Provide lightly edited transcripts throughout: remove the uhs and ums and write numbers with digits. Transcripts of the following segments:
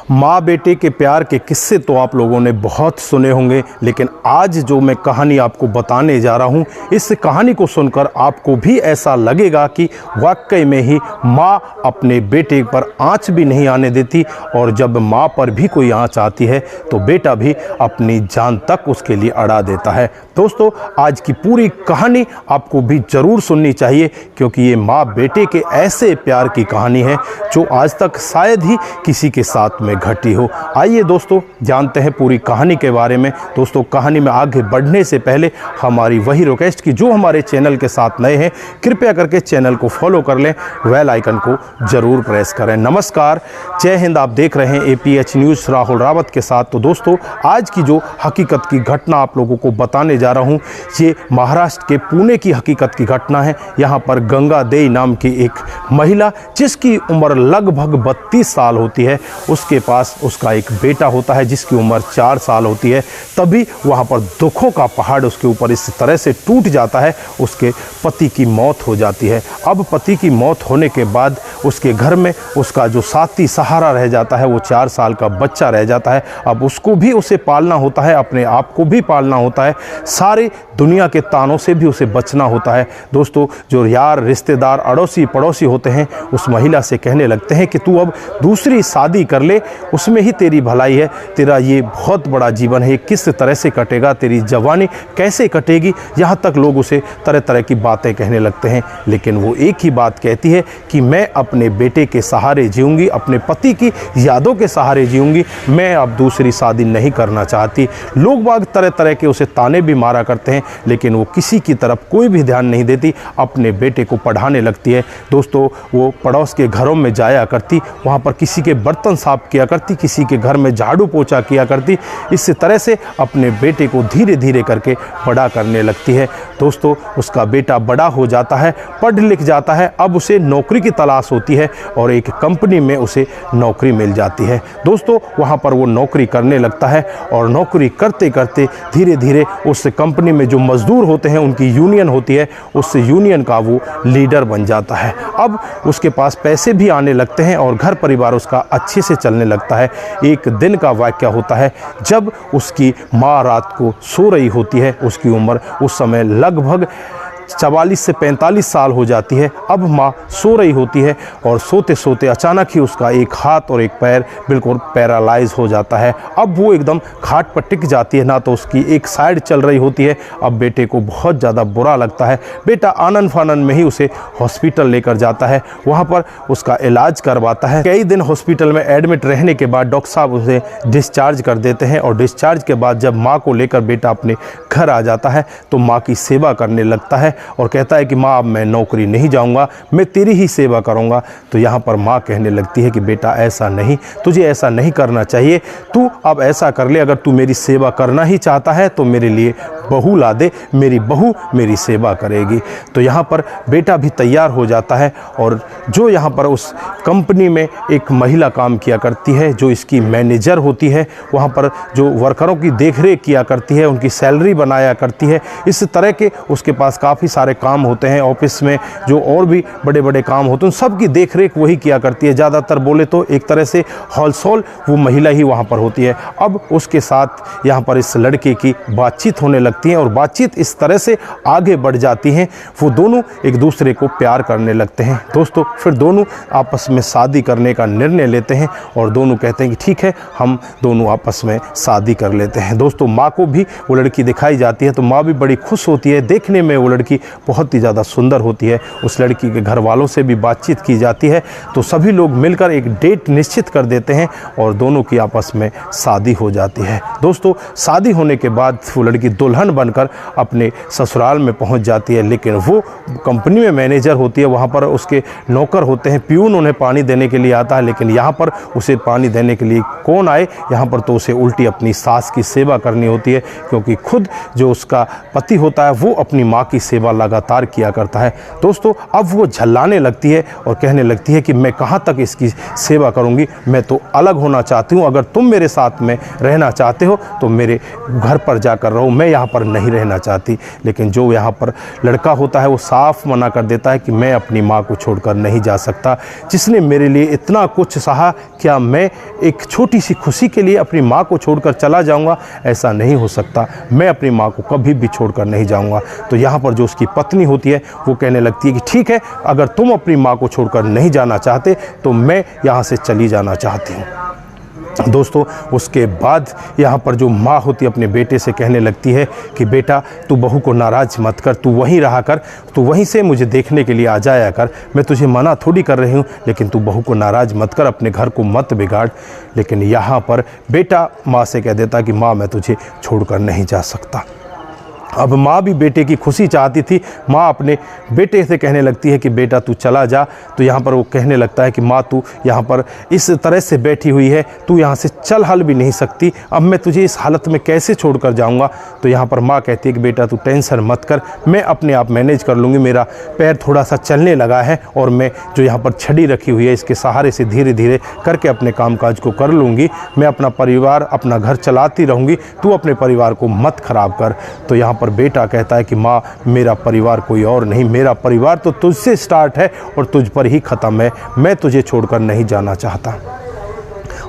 माँ बेटे के प्यार के किस्से तो आप लोगों ने बहुत सुने होंगे, लेकिन आज जो मैं कहानी आपको बताने जा रहा हूँ, इस कहानी को सुनकर आपको भी ऐसा लगेगा कि वाकई में ही माँ अपने बेटे पर आँच भी नहीं आने देती, और जब माँ पर भी कोई आँच आती है तो बेटा भी अपनी जान तक उसके लिए अड़ा देता है। दोस्तों, आज की पूरी कहानी आपको भी ज़रूर सुननी चाहिए, क्योंकि ये माँ बेटे के ऐसे प्यार की कहानी है जो आज तक शायद ही किसी के साथ में घटी हो। आइए दोस्तों, जानते हैं पूरी कहानी के बारे में। दोस्तों, कहानी में आगे बढ़ने से पहले हमारी वही रिक्वेस्ट कि जो हमारे चैनल के साथ नए हैं, कृपया करके चैनल को फॉलो कर लें, बेल आइकन को ज़रूर प्रेस करें। नमस्कार, जय हिंद। आप देख रहे हैं APH न्यूज़ राहुल रावत के साथ। तो दोस्तों, आज की जो हकीकत की घटना आप लोगों को बताने जा रहा हूँ, ये महाराष्ट्र के पुणे की हकीकत की घटना है। यहाँ पर गंगा देई नाम की एक महिला, जिसकी उम्र लगभग 32 साल होती है, उसके पास उसका एक बेटा होता है जिसकी उम्र 4 साल होती है। तभी वहाँ पर दुखों का पहाड़ उसके ऊपर इस तरह से टूट जाता है, उसके पति की मौत हो जाती है। अब पति की मौत होने के बाद उसके घर में उसका जो साथी सहारा रह जाता है, वो 4 साल का बच्चा रह जाता है। अब उसको भी उसे पालना होता है, अपने आप को भी पालना होता है, सारी दुनिया के तानों से भी उसे बचना होता है। दोस्तों, जो यार, रिश्तेदार, अड़ोसी पड़ोसी होते हैं, उस महिला से कहने लगते हैं कि तू अब दूसरी शादी कर ले, उसमें ही तेरी भलाई है, तेरा ये बहुत बड़ा जीवन है, किस तरह से कटेगा, तेरी जवानी कैसे कटेगी। यहाँ तक लोग उसे तरह तरह की बातें कहने लगते हैं, लेकिन वो एक ही बात कहती है कि मैं अपने बेटे के सहारे जीऊँगी, अपने पति की यादों के सहारे जीऊँगी, मैं अब दूसरी शादी नहीं करना चाहती। लोग बाग तरह तरह के उसे ताने भी मारा करते हैं, लेकिन वो किसी की तरफ कोई भी ध्यान नहीं देती, अपने बेटे को पढ़ाने लगती है। दोस्तों, वो पड़ोस के घरों में जाया करती, वहाँ पर किसी के बर्तन साफ किया करती, किसी के घर में झाड़ू पोछा किया करती। इस तरह से अपने बेटे को धीरे धीरे करके बड़ा करने लगती है। दोस्तों, उसका बेटा बड़ा हो जाता है, पढ़ लिख जाता है। अब उसे नौकरी की तलाश होती है और एक कंपनी में उसे नौकरी मिल जाती है। दोस्तों, वहाँ पर वो नौकरी करने लगता है और नौकरी करते करते धीरे धीरे उस कंपनी में जो मज़दूर होते हैं, उनकी यूनियन होती है, उस यूनियन का वो लीडर बन जाता है। अब उसके पास पैसे भी आने लगते हैं और घर परिवार उसका अच्छे से चलने लगता है। एक दिन का वाक़या होता है जब उसकी माँ रात को सो रही होती है। उसकी उम्र उस समय लगभग 44 से 45 साल हो जाती है। अब माँ सो रही होती है और सोते सोते अचानक ही उसका एक हाथ और एक पैर बिल्कुल पैरालाइज हो जाता है। अब वो एकदम खाट पर टिक जाती है, ना तो उसकी एक साइड चल रही होती है। अब बेटे को बहुत ज़्यादा बुरा लगता है। बेटा आनन फानन में ही उसे हॉस्पिटल लेकर जाता है, वहाँ पर उसका इलाज करवाता है। कई दिन हॉस्पिटल में एडमिट रहने के बाद डॉक्टर साहब उसे डिस्चार्ज कर देते हैं, और डिस्चार्ज के बाद जब माँ को लेकर बेटा अपने घर आ जाता है तो माँ की सेवा करने लगता है और कहता है कि माँ, अब मैं नौकरी नहीं जाऊँगा, मैं तेरी ही सेवा करूँगा। तो यहाँ पर माँ कहने लगती है कि बेटा ऐसा नहीं, तुझे ऐसा नहीं करना चाहिए, तू अब ऐसा कर ले, अगर तू मेरी सेवा करना ही चाहता है तो मेरे लिए बहू ला दे, मेरी बहू मेरी सेवा करेगी। तो यहाँ पर बेटा भी तैयार हो जाता है, और जो यहाँ पर उस कंपनी में एक महिला काम किया करती है, जो इसकी मैनेजर होती है, वहाँ पर जो वर्करों की देखरेख किया करती है, उनकी सैलरी बनाया करती है, इस तरह के उसके पास काफ़ी सारे काम होते हैं। ऑफिस में जो और भी बड़े बड़े काम होते हैं, सब की देखरेख वही किया करती है। ज़्यादातर बोले तो एक तरह से हॉलसोल वो महिला ही वहाँ पर होती है। अब उसके साथ यहाँ पर इस लड़के की बातचीत होने लगती है, और बातचीत इस तरह से आगे बढ़ जाती हैं, वो दोनों एक दूसरे को प्यार करने लगते हैं। दोस्तों, फिर दोनों आपस में शादी करने का निर्णय लेते हैं, और दोनों कहते हैं कि ठीक है, हम दोनों आपस में शादी कर लेते हैं। दोस्तों, माँ को भी वो लड़की दिखाई जाती है, तो माँ भी बड़ी खुश होती है। देखने में वो लड़की बहुत ही ज़्यादा सुंदर होती है। उस लड़की के घर वालों से भी बातचीत की जाती है, तो सभी लोग मिलकर एक डेट निश्चित कर देते हैं और दोनों की आपस में शादी हो जाती है। दोस्तों, शादी होने के बाद वो लड़की दुल्हन बनकर अपने ससुराल में पहुंच जाती है, लेकिन वो कंपनी में मैनेजर होती है, वहाँ पर उसके नौकर होते हैं, प्यून उन्हें पानी देने के लिए आता है, लेकिन यहाँ पर उसे पानी देने के लिए कौन आए, यहाँ पर तो उसे उल्टी अपनी सास की सेवा करनी होती है, क्योंकि खुद जो उसका पति होता है वो अपनी माँ की सेवा लगातार किया करता है। दोस्तों, अब वो झल्लाने लगती है और कहने लगती है कि मैं कहाँ तक इसकी सेवा करूँगी, मैं तो अलग होना चाहती हूँ, अगर तुम मेरे साथ में रहना चाहते हो तो मेरे घर पर जाकर रहो, मैं यहाँ पर नहीं रहना चाहती। लेकिन जो यहाँ पर लड़का होता है वो साफ मना कर देता है कि मैं अपनी माँ को छोड़कर नहीं नहीं जा सकता। जिसने मेरे लिए इतना कुछ सहा, क्या मैं एक छोटी सी खुशी के लिए अपनी माँ को छोड़कर चला जाऊँगा? ऐसा नहीं हो सकता। मैं अपनी माँ को कभी भी छोड़कर नहीं जाऊँगा। तो यहाँ पर जो उसकी पत्नी होती है वो कहने लगती है कि ठीक है, अगर तुम अपनी माँ को छोड़कर नहीं जाना चाहते तो मैं यहाँ से चली जाना चाहती हूँ। दोस्तों, उसके बाद यहाँ पर जो माँ होती है अपने बेटे से कहने लगती है कि बेटा, तू बहू को नाराज़ मत कर, तू वहीं रहा कर, तू वहीं से मुझे देखने के लिए आ जाया कर। मैं तुझे मना थोड़ी कर रही हूँ, लेकिन तू बहू को नाराज़ मत कर, अपने घर को मत बिगाड़। लेकिन यहाँ पर बेटा माँ से कह देता कि माँ, मैं तुझे छोड़कर नहीं जा सकता। अब माँ भी बेटे की खुशी चाहती थी। माँ अपने बेटे से कहने लगती है कि बेटा तू चला जा। तो यहाँ पर वो कहने लगता है कि माँ, तू यहाँ पर इस तरह से बैठी हुई है, तू यहाँ से चल हल भी नहीं सकती, अब मैं तुझे इस हालत में कैसे छोड़कर जाऊँगा? तो यहाँ पर माँ कहती है कि बेटा तू टेंशन मत कर, मैं अपने आप मैनेज कर लूँगी, मेरा पैर थोड़ा सा चलने लगा है और मैं जो यहाँ पर छड़ी रखी हुई है इसके सहारे से धीरे धीरे करके अपने कामकाज को कर लूँगी। मैं अपना परिवार, अपना घर चलाती रहूँगी, तू अपने परिवार को मत खराब कर। तो यहाँ पर बेटा कहता है कि माँ, मेरा परिवार कोई और नहीं, मेरा परिवार तो तुझसे स्टार्ट है और तुझ पर ही ख़त्म है। मैं तुझे छोड़कर नहीं जाना चाहता।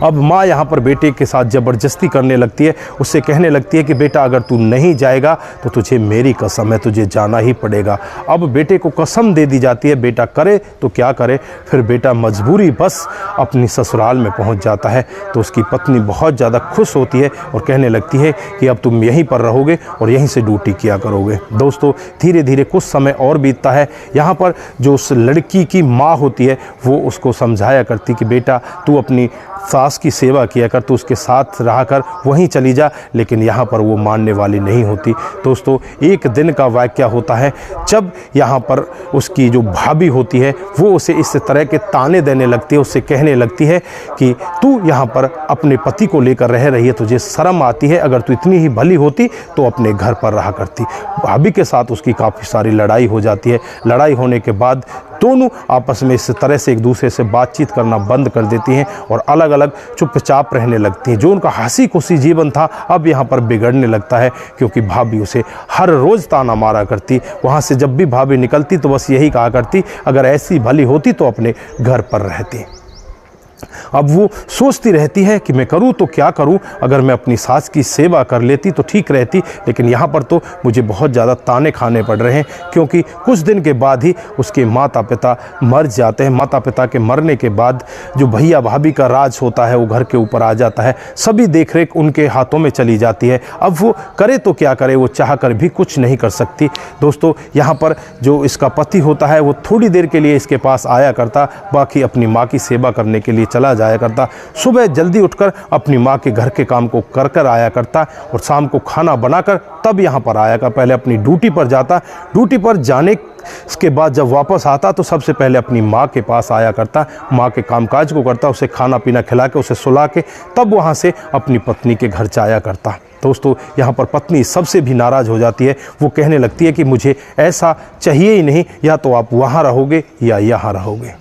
अब माँ यहाँ पर बेटे के साथ ज़बरदस्ती करने लगती है, उससे कहने लगती है कि बेटा, अगर तू नहीं जाएगा तो तुझे मेरी कसम है, तुझे जाना ही पड़ेगा। अब बेटे को कसम दे दी जाती है। बेटा करे तो क्या करे, फिर बेटा मजबूरी बस अपनी ससुराल में पहुँच जाता है। तो उसकी पत्नी बहुत ज़्यादा खुश होती है और कहने लगती है कि अब तुम यहीं पर रहोगे और यहीं से ड्यूटी किया करोगे। दोस्तों, धीरे धीरे कुछ समय और बीतता है। यहाँ पर जो उस लड़की की माँ होती है वो उसको समझाया करती कि बेटा, तू अपनी सास की सेवा किया कर, तो उसके साथ रहा कर, वहीं चली जा। लेकिन यहाँ पर वो मानने वाली नहीं होती। दोस्तों, एक दिन का वाक़या होता है जब यहाँ पर उसकी जो भाभी होती है वो उसे इस तरह के ताने देने लगती है, उससे कहने लगती है कि तू यहाँ पर अपने पति को लेकर रह रही है, तुझे शर्म आती है, अगर तू इतनी ही भली होती तो अपने घर पर रहा करती। भाभी के साथ उसकी काफ़ी सारी लड़ाई हो जाती है। लड़ाई होने के बाद दोनों आपस में इस तरह से एक दूसरे से बातचीत करना बंद कर देती हैं और अलग अलग चुपचाप रहने लगती हैं। जो उनका हंसी खुशी जीवन था अब यहाँ पर बिगड़ने लगता है, क्योंकि भाभी उसे हर रोज़ ताना मारा करती। वहाँ से जब भी भाभी निकलती तो बस यही कहा करती, अगर ऐसी भली होती तो अपने घर पर रहती। अब वो सोचती रहती है कि मैं करूँ तो क्या करूँ, अगर मैं अपनी सास की सेवा कर लेती तो ठीक रहती, लेकिन यहाँ पर तो मुझे बहुत ज़्यादा ताने खाने पड़ रहे हैं, क्योंकि कुछ दिन के बाद ही उसके माता पिता मर जाते हैं। माता पिता के मरने के बाद जो भैया भाभी का राज होता है वो घर के ऊपर आ जाता है, सभी देख रेख उनके हाथों में चली जाती है। अब वो करे तो क्या करे, वो चाह कर भी कुछ नहीं कर सकती। दोस्तों, यहाँ पर जो इसका पति होता है वो थोड़ी देर के लिए इसके पास आया करता, बाकी अपनी माँ की सेवा करने के लिए चला जाया करता। सुबह जल्दी उठकर अपनी माँ के घर के काम को कर कर आया करता और शाम को खाना बनाकर तब यहाँ पर आया कर, पहले अपनी ड्यूटी पर जाता। ड्यूटी पर जाने के बाद जब वापस आता तो सबसे पहले अपनी माँ के पास आया करता, माँ के कामकाज को करता, उसे खाना पीना खिला के, उसे सुला के तब वहाँ से अपनी पत्नी के घर जाया करता। दोस्तों, यहाँ पर पत्नी सबसे भी नाराज़ हो जाती है। वो कहने लगती है कि मुझे ऐसा चाहिए ही नहीं, या तो आप वहाँ रहोगे या यहाँ रहोगे।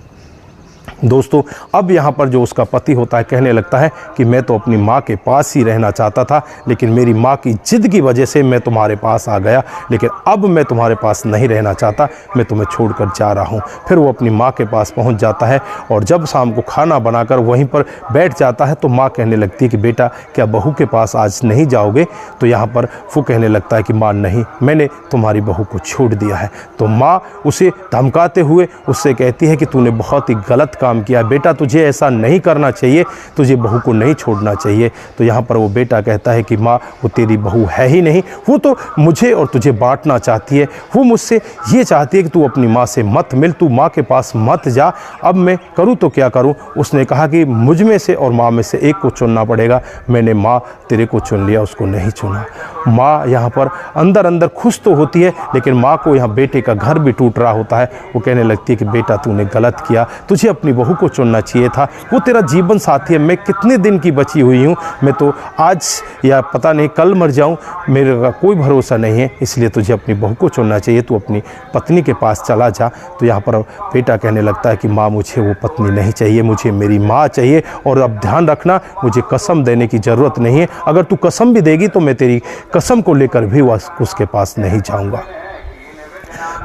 दोस्तों, अब यहाँ पर जो उसका पति होता है कहने लगता है कि मैं तो अपनी माँ के पास ही रहना चाहता था, लेकिन मेरी माँ की जिद की वजह से मैं तुम्हारे पास आ गया, लेकिन अब मैं तुम्हारे पास नहीं रहना चाहता, मैं तुम्हें छोड़कर जा रहा हूँ। फिर वो अपनी माँ के पास पहुँच जाता है और जब शाम को खाना बनाकर वहीं पर बैठ जाता है तो माँ कहने लगती है कि बेटा, क्या बहू के पास आज नहीं जाओगे? तो यहाँ पर वो कहने लगता है कि माँ नहीं, मैंने तुम्हारी बहू को छोड़ दिया है। तो माँ उसे धमकाते हुए उससे कहती है कि तूने बहुत ही गलत काम किया बेटा, तुझे ऐसा नहीं करना चाहिए, तुझे बहू को नहीं छोड़ना चाहिए। तो यहाँ पर वो बेटा कहता है कि माँ, वो तेरी बहू है ही नहीं, वो तो मुझे और तुझे बांटना चाहती है। वो मुझसे ये चाहती है कि तू अपनी माँ से मत मिल, तू माँ के पास मत जा। अब मैं करूँ तो क्या करूँ? उसने कहा कि मुझ में से और माँ में से एक को चुनना पड़ेगा। मैंने माँ तेरे को चुन लिया, उसको नहीं चुना। माँ यहाँ पर अंदर अंदर खुश तो होती है, लेकिन माँ को यहाँ बेटे का घर भी टूट रहा होता है। वो कहने लगती है कि बेटा, तूने गलत किया, तुझे अपनी बहू को चुनना चाहिए था, वो तेरा जीवन साथी है। मैं कितने दिन की बची हुई हूँ, मैं तो आज या पता नहीं कल मर जाऊँ, मेरे का कोई भरोसा नहीं है, इसलिए तुझे अपनी बहू को चुनना चाहिए, तू अपनी पत्नी के पास चला जा। तो यहाँ पर बेटा कहने लगता है कि माँ, मुझे वो पत्नी नहीं चाहिए, मुझे मेरी माँ चाहिए। और अब ध्यान रखना, मुझे कसम देने की ज़रूरत नहीं है, अगर तू कसम भी देगी तो मैं तेरी कसम को लेकर भी उसके पास नहीं जाऊँगा।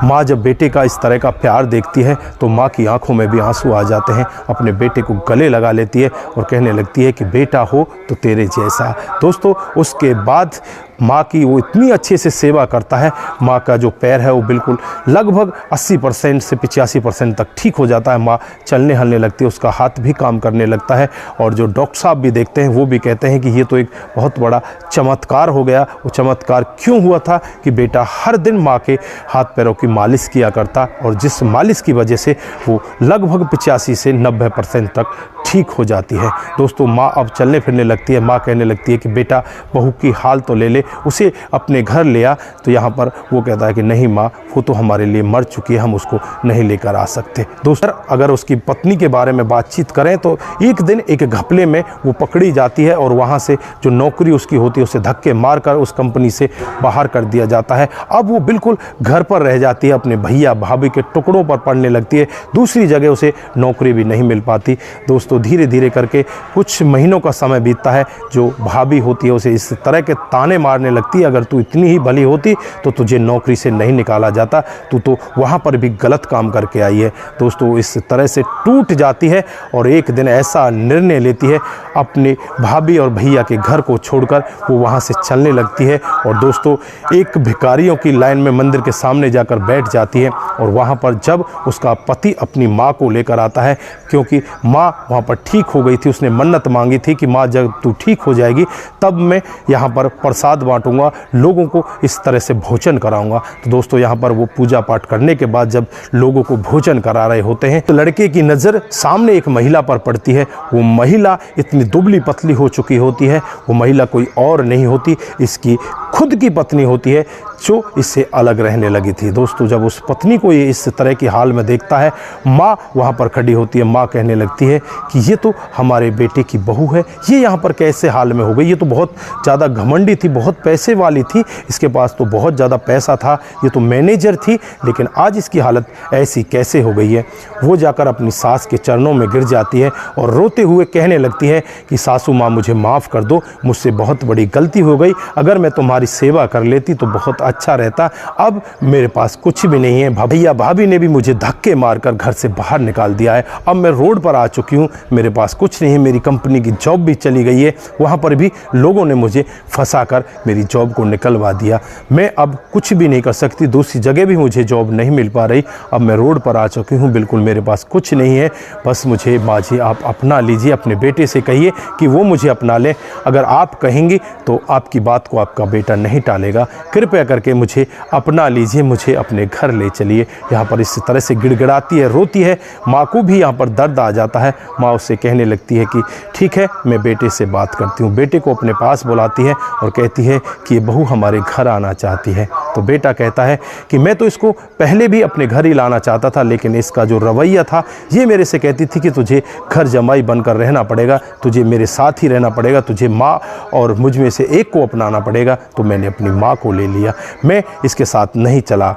माँ जब बेटे का इस तरह का प्यार देखती है तो माँ की आंखों में भी आंसू आ जाते हैं, अपने बेटे को गले लगा लेती है और कहने लगती है कि बेटा हो तो तेरे जैसा। दोस्तों उसके बाद माँ की वो इतनी अच्छे से सेवा करता है, माँ का जो पैर है वो बिल्कुल लगभग 80% से 85% तक ठीक हो जाता है। माँ चलने हलने लगती है, उसका हाथ भी काम करने लगता है। और जो डॉक्टर साहब भी देखते हैं वो भी कहते हैं कि ये तो एक बहुत बड़ा चमत्कार हो गया। वो चमत्कार क्यों हुआ था कि बेटा हर दिन माँ के हाथ पैरों की मालिश किया करता, और जिस मालिश की वजह से वो लगभग 85 से 90% तक ठीक हो जाती है। दोस्तों माँ अब चलने फिरने लगती है। माँ कहने लगती है कि बेटा बहू की हाल तो ले ले, उसे अपने घर ले आ। तो यहाँ पर वो कहता है कि नहीं माँ, वो तो हमारे लिए मर चुकी है, हम उसको नहीं लेकर आ सकते। दोस्तों अगर उसकी पत्नी के बारे में बातचीत करें तो एक दिन एक घपले में वो पकड़ी जाती है और वहाँ से जो नौकरी उसकी होती है उसे धक्के मारकर उस कंपनी से बाहर कर दिया जाता है। अब वो बिल्कुल घर पर रह जाती है, अपने भैया भाभी के टुकड़ों पर पड़ने लगती है, दूसरी जगह उसे नौकरी भी नहीं मिल पाती। दोस्तों धीरे धीरे करके कुछ महीनों का समय बीतता है। जो भाभी होती है उसे इस तरह के ताने मारने लगती है, अगर तू इतनी ही भली होती तो तुझे नौकरी से नहीं निकाला जाता, तू तो वहाँ पर भी गलत काम करके आई है। दोस्तों इस तरह से टूट जाती है और एक दिन ऐसा निर्णय लेती है, अपने भाभी और भैया के घर को छोड़कर वो वहाँ से चलने लगती है। और दोस्तों एक भिखारियों की लाइन में मंदिर के सामने जाकर बैठ जाती है। और वहाँ पर जब उसका पति अपनी माँ को लेकर आता है, क्योंकि माँ वहाँ पर ठीक हो गई थी, उसने मन्नत मांगी थी कि माँ जब तू ठीक हो जाएगी तब मैं यहाँ पर प्रसाद बांटूंगा, लोगों को इस तरह से भोजन कराऊंगा। तो दोस्तों यहाँ पर वो पूजा पाठ करने के बाद जब लोगों को भोजन करा रहे होते हैं तो लड़के की नज़र सामने एक महिला पर पड़ती है। वो महिला इतनी दुबली पतली हो चुकी होती है, वो महिला कोई और नहीं होती, इसकी खुद की पत्नी होती है जो इससे अलग रहने लगी थी। दोस्तों जब उस पत्नी को ये इस तरह की हाल में देखता है, माँ वहाँ पर खड़ी होती है। माँ कहने लगती है कि ये तो हमारे बेटे की बहू है, ये यहाँ पर कैसे हाल में हो गई, ये तो बहुत ज़्यादा घमंडी थी, बहुत पैसे वाली थी, इसके पास तो बहुत ज़्यादा पैसा था, ये तो मैनेजर थी, लेकिन आज इसकी हालत ऐसी कैसे हो गई है। वो जाकर अपनी सास के चरणों में गिर जाती है और रोते हुए कहने लगती है कि सासू माँ मुझे माफ़ कर दो, मुझसे बहुत बड़ी गलती हो गई, अगर मैं तुम्हारी सेवा कर लेती तो बहुत अच्छा रहता, अब मेरे पास कुछ भी नहीं है। भैया भाभी ने भी मुझे धक्के मारकर घर से बाहर निकाल दिया है, अब मैं रोड पर आ चुकी हूँ, मेरे पास कुछ नहीं है, मेरी कंपनी की जॉब भी चली गई है, वहाँ पर भी लोगों ने मुझे फंसाकर मेरी जॉब को निकलवा दिया, मैं अब कुछ भी नहीं कर सकती, दूसरी जगह भी मुझे जॉब नहीं मिल पा रही, अब मैं रोड पर आ चुकी हूँ, बिल्कुल मेरे पास कुछ नहीं है, बस मुझे माँ जी आप अपना लीजिए, अपने बेटे से कहिए कि वो मुझे अपना ले, अगर आप कहेंगी तो आपकी बात को आपका बेटा नहीं टालेगा, कृपया करके मुझे अपना लीजिए, मुझे अपने घर ले चलिए। यहाँ पर इस तरह से गिड़गिड़ाती है, रोती है। माँ को भी यहाँ पर दर्द आ जाता है। माँ उससे कहने लगती है कि ठीक है मैं बेटे से बात करती हूँ। बेटे को अपने पास बुलाती है और कहती है कि ये बहू हमारे घर आना चाहती है। तो बेटा कहता है कि मैं तो इसको पहले भी अपने घर ही लाना चाहता था, लेकिन इसका जो रवैया था ये मेरे से कहती थी कि तुझे घर जमाई बनकर रहना पड़ेगा, तुझे मेरे साथ ही रहना पड़ेगा, तुझे माँ और मुझ में से एक को अपनाना पड़ेगा। तो मैंने अपनी माँ को ले लिया, मैं इसके साथ नहीं चला।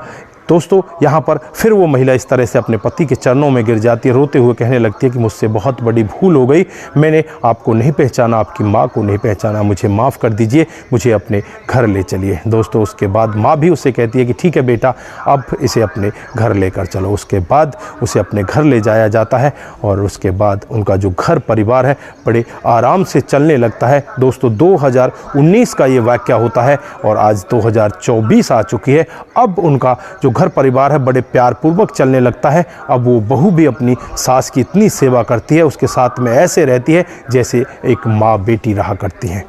दोस्तों यहाँ पर फिर वो महिला इस तरह से अपने पति के चरणों में गिर जाती है, रोते हुए कहने लगती है कि मुझसे बहुत बड़ी भूल हो गई, मैंने आपको नहीं पहचाना, आपकी माँ को नहीं पहचाना, मुझे माफ़ कर दीजिए, मुझे अपने घर ले चलिए। दोस्तों उसके बाद माँ भी उससे कहती है कि ठीक है बेटा अब इसे अपने घर लेकर चलो। उसके बाद उसे अपने घर ले जाया जाता है और उसके बाद उनका जो घर परिवार है बड़े आराम से चलने लगता है। दोस्तों 2019 का ये वाक़या होता है और आज 2024 आ चुकी है। अब उनका जो घर परिवार है बड़े प्यार पूर्वक चलने लगता है। अब वो बहू भी अपनी सास की इतनी सेवा करती है, उसके साथ में ऐसे रहती है जैसे एक माँ बेटी रहा करती हैं।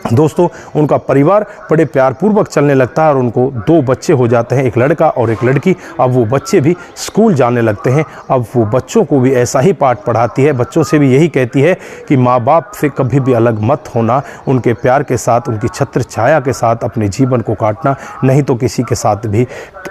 दोस्तों उनका परिवार बड़े प्यार पूर्वक चलने लगता है और उनको 2 बच्चे हो जाते हैं, एक लड़का और एक लड़की। अब वो बच्चे भी स्कूल जाने लगते हैं। अब वो बच्चों को भी ऐसा ही पाठ पढ़ाती है, बच्चों से भी यही कहती है कि माँ बाप से कभी भी अलग मत होना, उनके प्यार के साथ, उनकी छत्र छाया के साथ अपने जीवन को काटना, नहीं तो किसी के साथ भी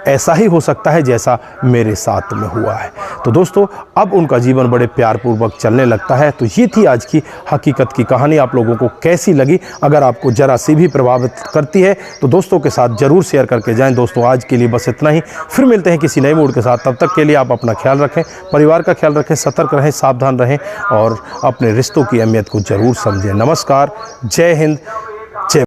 ऐसा ही हो सकता है जैसा मेरे साथ में हुआ है। तो दोस्तों अब उनका जीवन बड़े प्यार पूर्वक चलने लगता है। तो ये थी आज की हकीकत की कहानी। आप लोगों को कैसी लगी? अगर आपको जरा सी भी प्रभावित करती है तो दोस्तों के साथ ज़रूर शेयर करके जाएं। दोस्तों आज के लिए बस इतना ही, फिर मिलते हैं किसी नए मूड के साथ। तब तक के लिए आप अपना ख्याल रखें, परिवार का ख्याल रखें, सतर्क रहें, सावधान रहें और अपने रिश्तों की अहमियत को ज़रूर समझें। नमस्कार, जय हिंद,